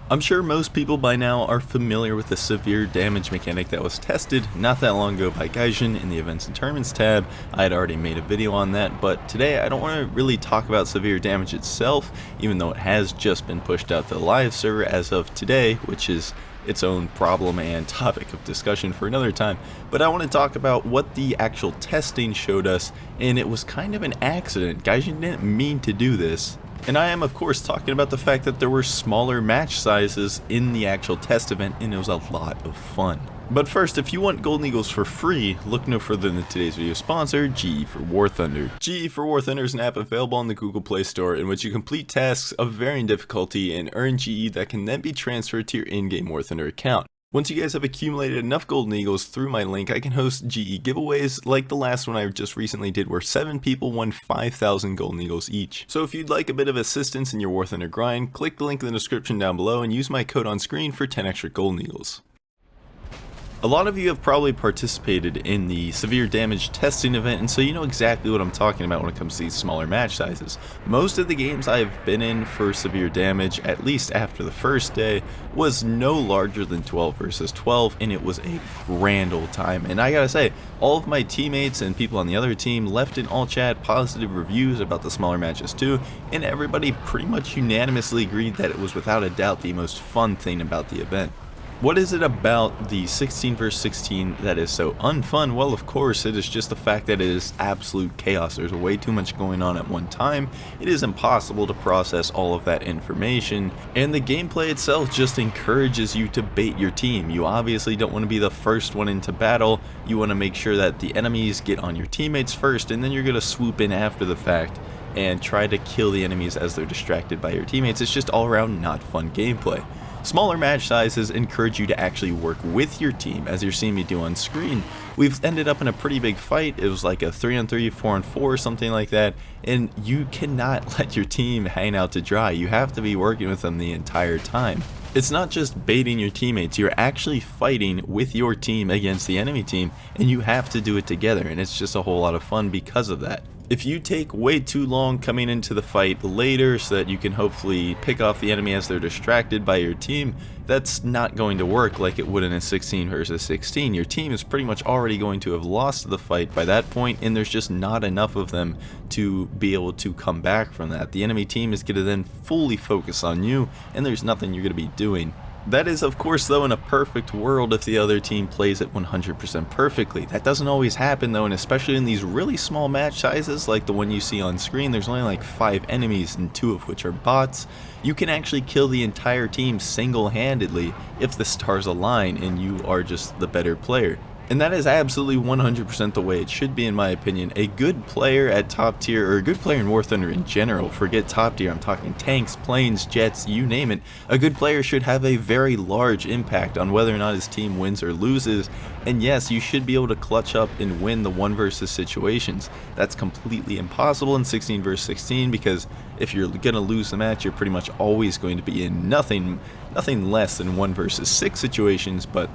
I'm sure most people by now are familiar with the severe damage mechanic that was tested not that long ago by Gaijin in the Events and Tournaments tab. I had already made a video on that, but today I don't want to really talk about severe damage itself, even though it has just been pushed out to the live server as of today, which is its own problem and topic of discussion for another time. But I want to talk about what the actual testing showed us, and it was kind of an accident. Gaijin didn't mean to do this. And I am of course talking about the fact that there were smaller match sizes in the actual test event, and it was a lot of fun. But first, if you want Golden Eagles for free, look no further than today's video sponsor, GE for War Thunder. GE for War Thunder is an app available on the Google Play Store in which you complete tasks of varying difficulty and earn GE that can then be transferred to your in-game War Thunder account. Once you guys have accumulated enough Golden Eagles through my link, I can host GE giveaways like the last one I just recently did where 7 people won 5,000 Golden Eagles each. So if you'd like a bit of assistance in your War Thunder grind, click the link in the description down below and use my code on screen for 10 extra Golden Eagles. A lot of you have probably participated in the severe damage testing event, and so you know exactly what I'm talking about when it comes to these smaller match sizes. Most of the games I've been in for severe damage, at least after the first day, was no larger than 12 versus 12, and it was a grand old time. And I gotta say, all of my teammates and people on the other team left in all chat positive reviews about the smaller matches too, and everybody pretty much unanimously agreed that it was without a doubt the most fun thing about the event. What is it about the 16 vs 16 that is so unfun? Well, of course, it is just the fact that it is absolute chaos. There's way too much going on at one time. It is impossible to process all of that information, and the gameplay itself just encourages you to bait your team. You obviously don't want to be the first one into battle. You want to make sure that the enemies get on your teammates first, and then you're going to swoop in after the fact and try to kill the enemies as they're distracted by your teammates. It's just all around not fun gameplay. Smaller match sizes encourage you to actually work with your team, as you're seeing me do on screen. We've ended up in a pretty big fight. It was like a 3-on-3, 4-on-4, something like that, and you cannot let your team hang out to dry. You have to be working with them the entire time. It's not just baiting your teammates, you're actually fighting with your team against the enemy team, and you have to do it together, and it's just a whole lot of fun because of that. If you take way too long coming into the fight later so that you can hopefully pick off the enemy as they're distracted by your team, that's not going to work like it would in a 16 versus 16. Your team is pretty much already going to have lost the fight by that point, and there's just not enough of them to be able to come back from that. The enemy team is going to then fully focus on you, and there's nothing you're going to be doing. That is, of course, though, in a perfect world if the other team plays it 100% perfectly. That doesn't always happen, though, and especially in these really small match sizes like the one you see on screen, there's only like 5 enemies and 2 of which are bots. You can actually kill the entire team single-handedly if the stars align and you are just the better player. And that is absolutely 100% the way it should be, in my opinion. A good player at top tier, or a good player in War Thunder in general, forget top tier, I'm talking tanks, planes, jets, you name it, a good player should have a very large impact on whether or not his team wins or loses. And yes, you should be able to clutch up and win the 1 versus situations. That's completely impossible in 16 versus 16, because if you're gonna lose the match, you're pretty much always going to be in nothing less than 1 versus 6 situations. But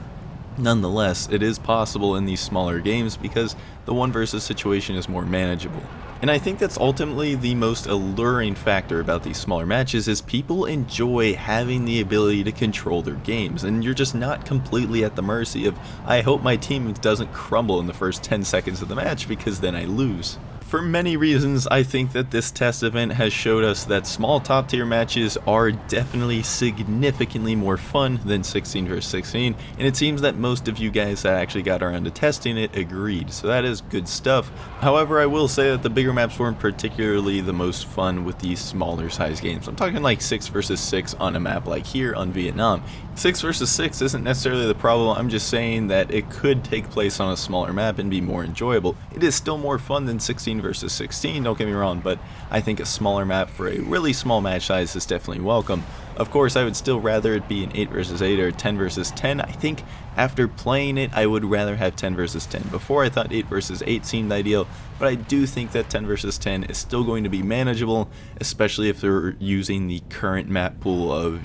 nonetheless, it is possible in these smaller games because the 1 versus situation is more manageable. And I think that's ultimately the most alluring factor about these smaller matches, is people enjoy having the ability to control their games, and you're just not completely at the mercy of, I hope my team doesn't crumble in the first 10 seconds of the match because then I lose. For many reasons, I think that this test event has showed us that small top tier matches are definitely significantly more fun than 16 vs 16, and it seems that most of you guys that actually got around to testing it agreed, so that is good stuff. However, I will say that the bigger maps weren't particularly the most fun with these smaller size games. I'm talking like 6 vs 6 on a map like here on Vietnam. 6 vs 6 isn't necessarily the problem, I'm just saying that it could take place on a smaller map and be more enjoyable. It is still more fun than 16 versus 16, don't get me wrong, but I think a smaller map for a really small match size is definitely welcome. Of course, I would still rather it be an 8 versus 8 or 10 versus 10. I think after playing it, I would rather have 10 versus 10. Before, I thought 8 versus 8 seemed ideal, but I do think that 10 versus 10 is still going to be manageable, especially if they're using the current map pool of,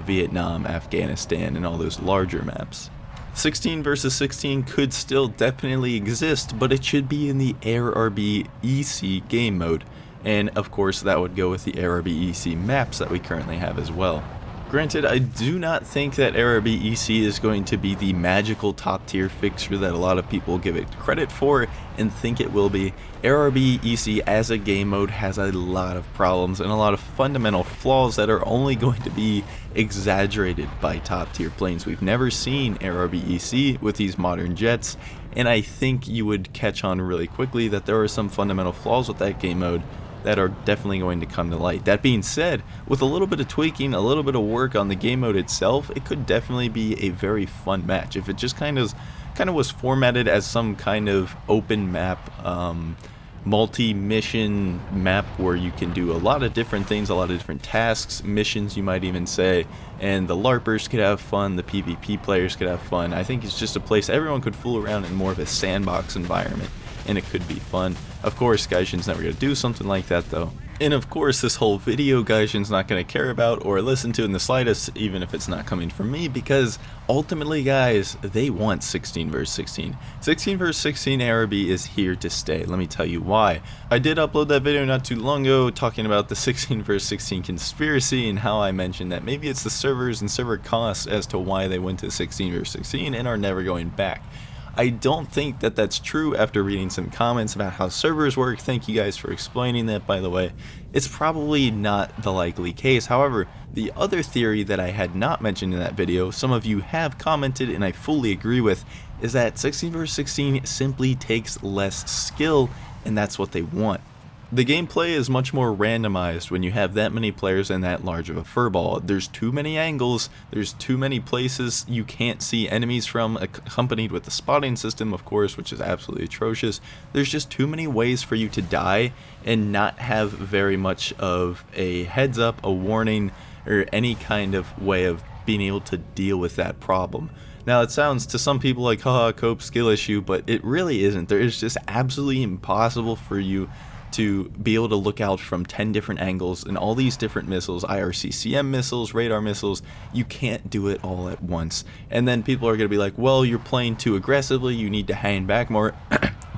Vietnam, Afghanistan, and all those larger maps. 16 versus 16 could still definitely exist, but it should be in the ARB EC game mode, and of course that would go with the ARB EC maps that we currently have as well. Granted, I do not think that ARB-EC is going to be the magical top tier fixture that a lot of people give it credit for and think it will be. ARB-EC as a game mode has a lot of problems and a lot of fundamental flaws that are only going to be exaggerated by top tier planes. We've never seen ARB-EC with these modern jets, and I think you would catch on really quickly that there are some fundamental flaws with that game mode that are definitely going to come to light. That being said, with a little bit of tweaking, a little bit of work on the game mode itself, it could definitely be a very fun match. If it just kind of was formatted as some kind of open map, multi-mission map where you can do a lot of different things, a lot of different tasks, missions you might even say, and the LARPers could have fun, the PvP players could have fun. I think it's just a place everyone could fool around in more of a sandbox environment, and it could be fun. Of course, Gaijin's never going to do something like that though. And of course, this whole video Gaijin's not going to care about or listen to in the slightest, even if it's not coming from me, because ultimately, guys, they want 16 vs 16. 16 vs 16 ARB is here to stay. Let me tell you why. I did upload that video not too long ago talking about the 16 vs 16 conspiracy and how I mentioned that maybe it's the servers and server costs as to why they went to 16 vs 16 and are never going back. I don't think that that's true after reading some comments about how servers work. Thank you guys for explaining that, by the way. It's probably not the likely case. However, the other theory that I had not mentioned in that video, some of you have commented and I fully agree with, is that 16 vs 16 simply takes less skill, and that's what they want. The gameplay is much more randomized when you have that many players and that large of a furball. There's too many angles, there's too many places you can't see enemies from, accompanied with the spotting system, of course, which is absolutely atrocious. There's just too many ways for you to die and not have very much of a heads up, a warning, or any kind of way of being able to deal with that problem. Now, it sounds to some people like, haha, cope skill issue, but it really isn't. There is just absolutely impossible for you to be able to look out from 10 different angles and all these different missiles, IRCCM missiles, radar missiles. You can't do it all at once. And then people are going to be like, well, you're playing too aggressively, you need to hang back more.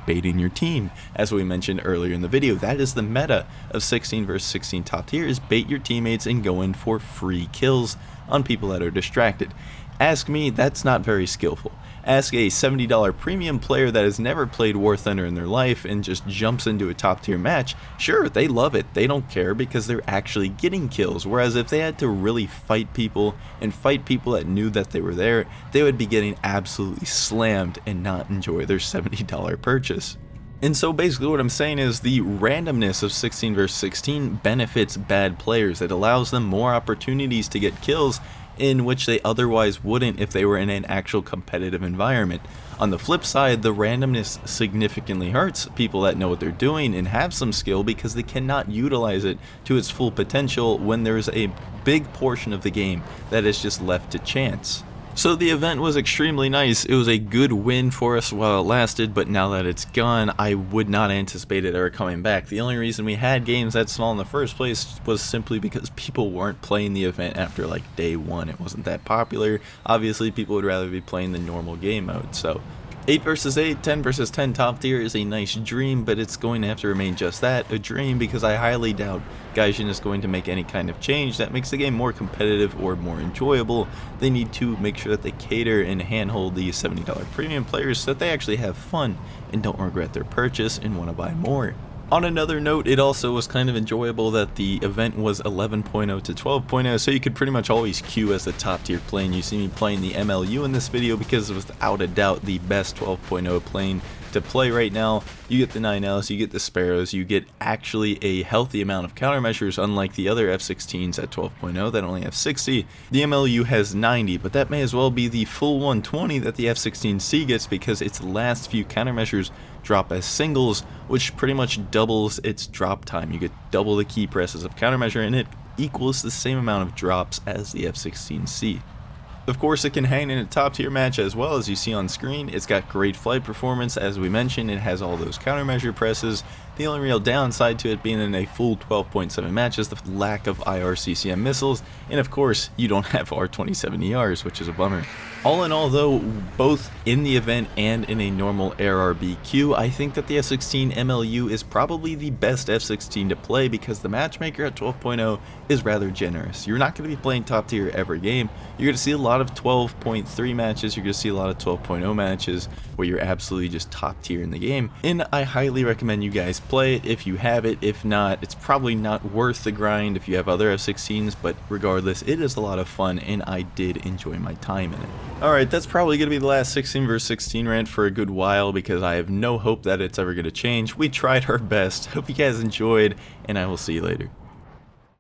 Baiting your team, as we mentioned earlier in the video. That is the meta of 16 vs 16 top tier, is bait your teammates and go in for free kills on people that are distracted. Ask me, that's not very skillful. Ask a $70 premium player that has never played War Thunder in their life and just jumps into a top tier match. Sure, they love it, they don't care because they're actually getting kills, whereas if they had to really fight people and fight people that knew that they were there, they would be getting absolutely slammed and not enjoy their $70 purchase. And so basically what I'm saying is the randomness of 16 vs 16 benefits bad players. It allows them more opportunities to get kills in which they otherwise wouldn't if they were in an actual competitive environment. On the flip side, the randomness significantly hurts people that know what they're doing and have some skill because they cannot utilize it to its full potential when there's a big portion of the game that is just left to chance. So the event was extremely nice. It was a good win for us while it lasted, but now that it's gone, I would not anticipate it ever coming back. The only reason we had games that small in the first place was simply because people weren't playing the event after like day one. It wasn't that popular. Obviously, people would rather be playing the normal game mode, so 8 vs 8, 10 vs 10 top tier is a nice dream, but it's going to have to remain just that, a dream, because I highly doubt Gaijin is going to make any kind of change that makes the game more competitive or more enjoyable. They need to make sure that they cater and handhold these $70 premium players so that they actually have fun and don't regret their purchase and want to buy more. On another note, it also was kind of enjoyable that the event was 11.0 to 12.0, so you could pretty much always queue as the top tier plane. You see me playing the MLU in this video because it was without a doubt the best 12.0 plane to play right now. You get the 9Ls, you get the Sparrows, you get actually a healthy amount of countermeasures, unlike the other F-16s at 12.0 that only have 60. The MLU has 90, but that may as well be the full 120 that the F-16C gets because its last few countermeasures drop as singles, which pretty much doubles its drop time. You get double the key presses of countermeasure and it equals the same amount of drops as the F-16C. Of course, it can hang in a top tier match as well, as you see on screen. It's got great flight performance, as we mentioned. It has all those countermeasure presses. The only real downside to it being in a full 12.7 match is the lack of IRCCM missiles, and of course, you don't have R27ERs, which is a bummer. All in all though, both in the event and in a normal ARRBQ, I think that the F-16 MLU is probably the best F-16 to play because the matchmaker at 12.0 is rather generous. You're not going to be playing top tier every game. You're going to see a lot of 12.3 matches, you're going to see a lot of 12.0 matches where you're absolutely just top tier in the game, and I highly recommend you guys play it if you have it. If not, it's probably not worth the grind if you have other F-16s, but regardless, it is a lot of fun and I did enjoy my time in it. Alright, that's probably going to be the last 16 vs 16 rant for a good while because I have no hope that it's ever going to change. We tried our best. Hope you guys enjoyed, and I will see you later.